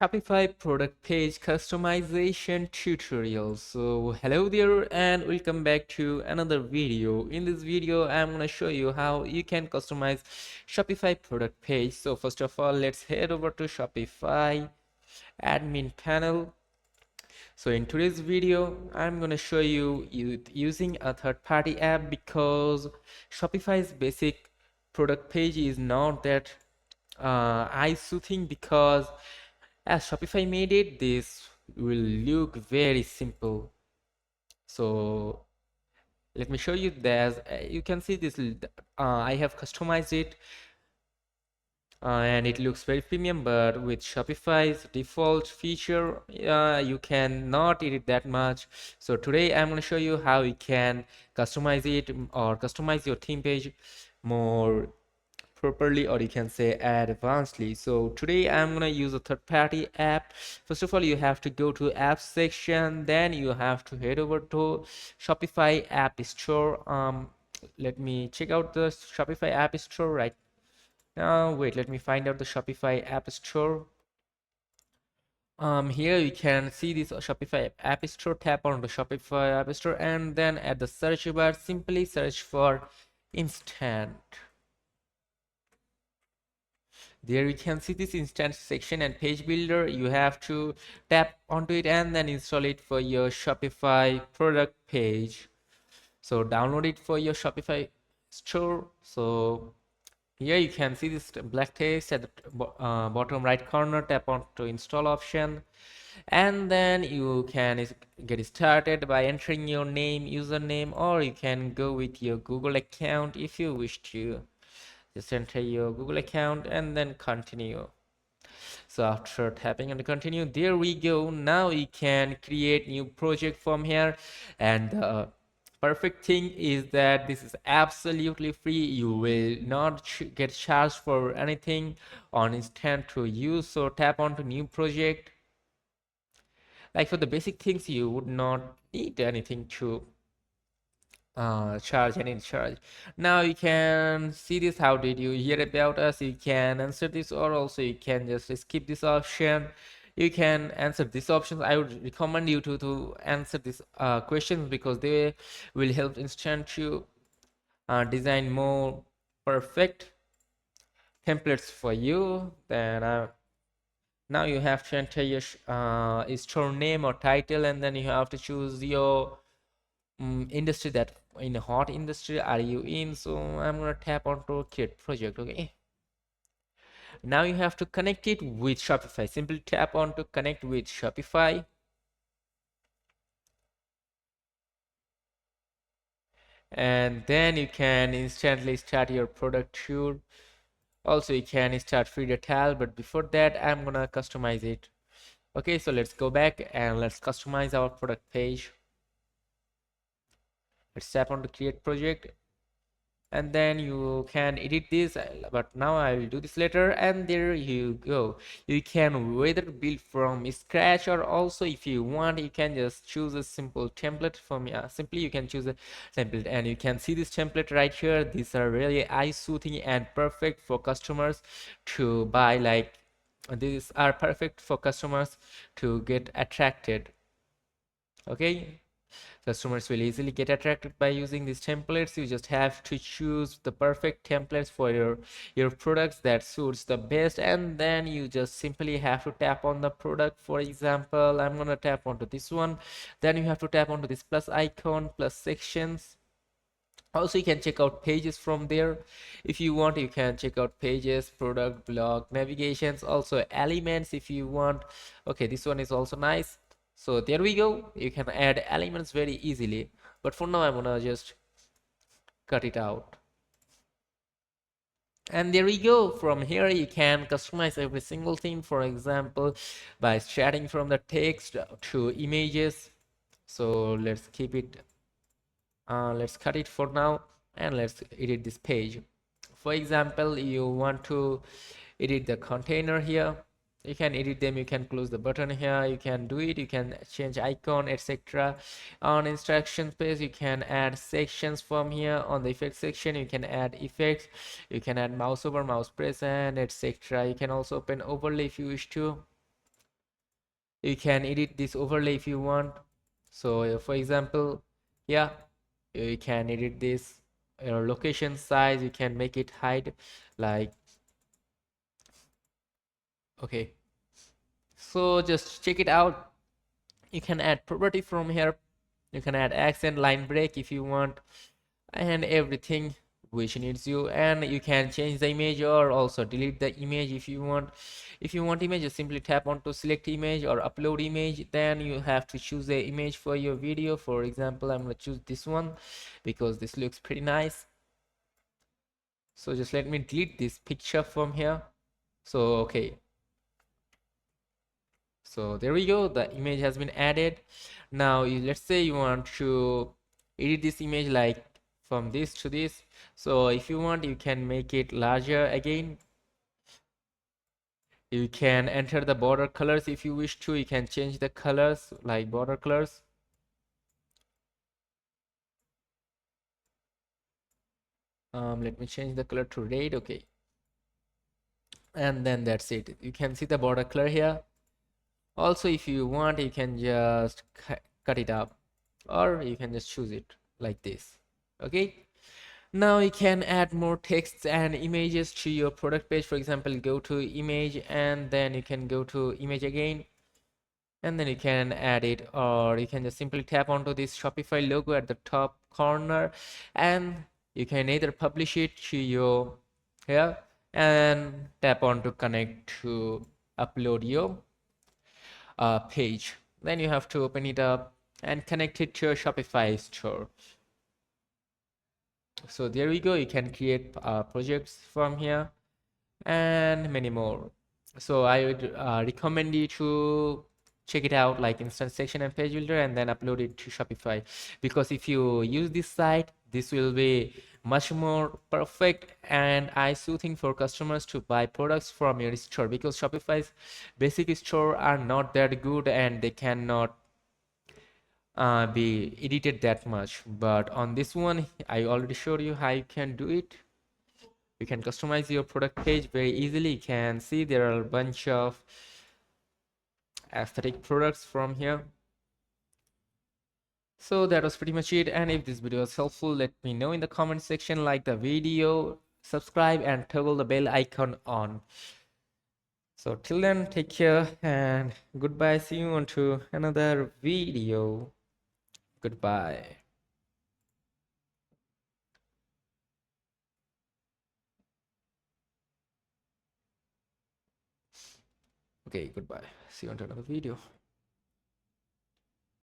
Shopify product page customization tutorial. So hello there and welcome back to another video. In this video I'm going to show you how you can customize Shopify product page. So first of all, let's head over to Shopify admin panel. So in today's video I'm going to show you using a third-party app because Shopify's basic product page is not that eye-soothing, because as Shopify made it, this will look very simple. So let me show you this. You can see this. I have customized it, and it looks very premium. But with Shopify's default feature, you cannot edit that much. So today I'm going to show you how you can customize it or customize your theme page more properly, or you can say advancedly. So today I'm gonna use a third-party app. First of all, you have to go to apps section, then you have to head over to Shopify app store. Let me check out the Shopify app store right now. Wait, let me find out the Shopify app store. Here you can see this Shopify app store. Tap on the Shopify app store and then at the search bar simply search for instant. There you can see this instance section and page builder. You have to tap onto it and then install it for your Shopify product page. So download it for your Shopify store. So here you can see this black text at the bottom right corner. Tap on to install option and then you can get started by entering your name, username, or you can go with your Google account if you wish to. Just enter your Google account and then continue. So after tapping on the continue, there we go. Now we can create new project from here. And the perfect thing is that this is absolutely free. You will not get charged for anything on instant to use. So tap on to new project. Like for the basic things, you would not need anything to charge and charge. Now you can see this. How did you hear about us? You can answer this, or also you can just skip this option. You can answer these options. I would recommend you to answer these questions because they will help instant you design more perfect templates for you. Then now you have to enter your store name or title, and then you have to choose your industry, that in a hot industry are you in. So I'm gonna tap onto create project. Okay, now you have to connect it with Shopify. Simply tap on to connect with Shopify, and then you can instantly start your product tour. Also you can start free detail, but before that I'm gonna customize it. Okay, so let's go back and let's customize our product page. Let's tap on to create project, and then you can edit this, but now I will do this later. And there you go. You can whether build from scratch, or also if you want you can just choose a simple template from simply you can choose a template, and you can see this template right here. These are really eye-soothing and perfect for customers to buy. Like these are perfect for customers to get attracted. Okay, customers will easily get attracted by using these templates. You just have to choose the perfect templates for your products that suits the best, and then you just simply have to tap on the product. For example, I'm gonna tap onto this one. Then you have to tap onto this plus icon, plus sections. Also you can check out pages from there. If you want, you can check out pages, product, blog, navigations, also elements if you want. Okay, this one is also nice. So there we go. You can add elements very easily, but for now I'm gonna just cut it out. And there we go. From here you can customize every single thing, for example by starting from the text to images. So let's keep it, let's cut it for now, and let's edit this page. For example, you want to edit the container here, you can edit them. You can close the button here, you can do it, you can change icon, etc. On instruction page you can add sections from here. On the effects section you can add effects, you can add mouse over, mouse press, and etc. You can also open overlay if you wish to. You can edit this overlay if you want. So for example, yeah, you can edit this location size. You can make it hide, like, okay. So just check it out. You can add property from here. You can add accent, line break if you want, and everything which needs you. And you can change the image or also delete the image if you want. If you want image, just simply tap onto select image or upload image. Then you have to choose the image for your video. For example, I'm going to choose this one because this looks pretty nice. So just let me delete this picture from here. So okay, so there we go, the image has been added. Now let's say you want to edit this image like from this to this. So if you want, you can make it larger again. You can enter the border colors if you wish to. You can change the colors like border colors. Let me change the color to red. Okay, and then that's it. You can see the border color here. Also, if you want, you can just cut it up, or you can just choose it like this. Okay, now you can add more texts and images to your product page. For example, go to image and then you can go to image again, and then you can add it, or you can just simply tap onto this Shopify logo at the top corner, and you can either publish it to your here and tap on to connect to upload your page. Then you have to open it up and connect it to your Shopify store. So there we go. You can create projects from here and many more. So I would recommend you to check it out like Instant Section and Page Builder and then upload it to Shopify, because if you use this site, this will be much more perfect and eye-soothing for customers to buy products from your store, because Shopify's basic store are not that good and they cannot be edited that much. But on this one, I already showed you how you can do it. You can customize your product page very easily. You can see there are a bunch of aesthetic products from here. So that was pretty much it, and if this video was helpful, let me know in the comment section, like the video, subscribe and toggle the bell icon on. So till then, take care and goodbye. See you on to another video. Goodbye. Okay, goodbye. See you on to another video.